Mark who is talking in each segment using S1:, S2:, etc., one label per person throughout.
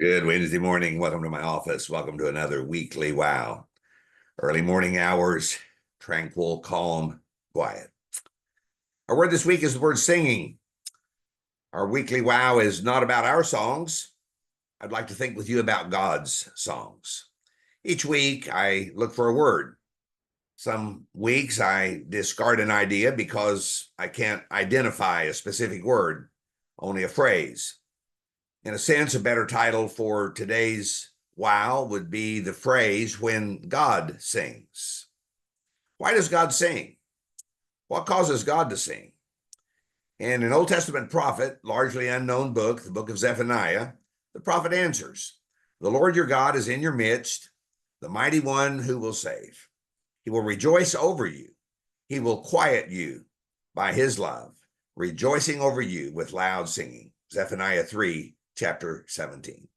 S1: Good Wednesday morning. Welcome to my office. Welcome to another weekly wow. Early morning hours, tranquil, calm, quiet. Our word this week is the word singing. Our weekly wow is not about our songs. I'd like to think with you about God's songs. Each week, I look for a word. Some weeks, I discard an idea because I can't identify a specific word, only a phrase. In a sense, a better title for today's wow would be the phrase, when God sings. Why does God sing? What causes God to sing? In an Old Testament prophet, largely unknown book, the book of Zephaniah, the prophet answers, "The Lord your God is in your midst, the mighty one who will save. He will rejoice over you. He will quiet you by his love, rejoicing over you with loud singing." Zephaniah 3, chapter 17.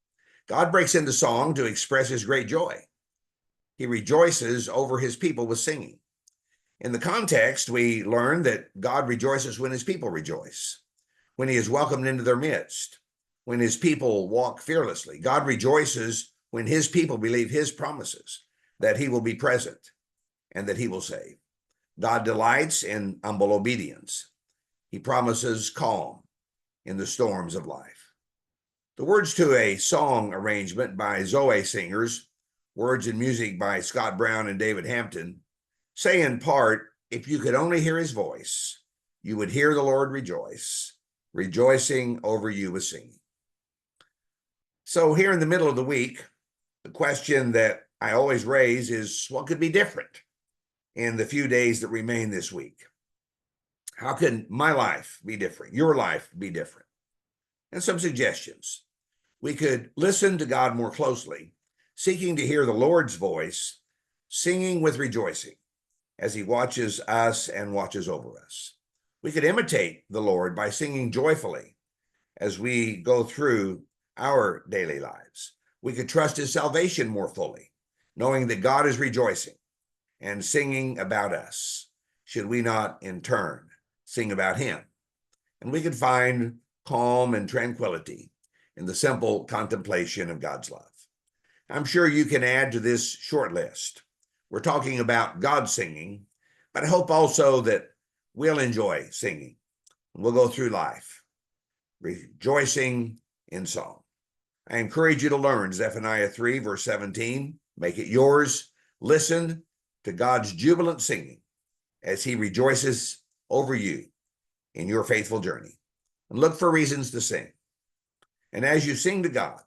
S1: God breaks into song to express his great joy. He rejoices over his people with singing. In the context, we learn that God rejoices when his people rejoice, when he is welcomed into their midst, when his people walk fearlessly. God rejoices when his people believe his promises, that he will be present and that he will save. God delights in humble obedience. He promises calm in the storms of life. The words to a song arrangement by Zoe singers, words and music by Scott Brown and David Hampton, say in part, "If you could only hear his voice, you would hear the Lord rejoice, rejoicing over you with singing." So here in the middle of the week, the question that I always raise is, what could be different in the few days that remain this week? How can my life be different? Your life be different? And some suggestions. We could listen to God more closely, seeking to hear the Lord's voice, singing with rejoicing as he watches us and watches over us. We could imitate the Lord by singing joyfully as we go through our daily lives. We could trust his salvation more fully, knowing that God is rejoicing and singing about us. Should we not, in turn, sing about him? And we could find calm and tranquility in the simple contemplation of God's love. I'm sure you can add to this short list. We're talking about God singing, but I hope also that we'll enjoy singing. We'll go through life rejoicing in song. I encourage you to learn Zephaniah 3, verse 17. Make it yours. Listen to God's jubilant singing as he rejoices over you in your faithful journey. And look for reasons to sing. And as you sing to God,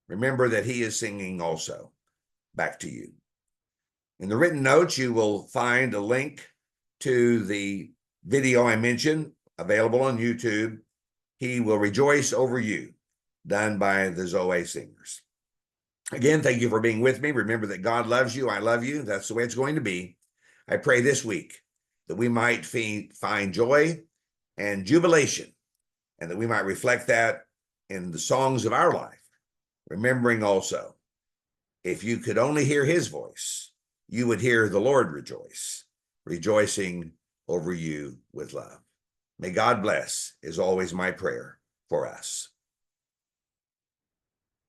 S1: remember that he is singing also back to you. In the written notes, you will find a link to the video I mentioned, available on YouTube. He will rejoice over you, done by the Zoe singers. Again, thank you for being with me. Remember that God loves you. I love you. That's the way it's going to be. I pray this week that we might find joy and jubilation, and that we might reflect that in the songs of our life, remembering also, if you could only hear his voice, you would hear the Lord rejoice, rejoicing over you with love. May God bless, is always my prayer for us.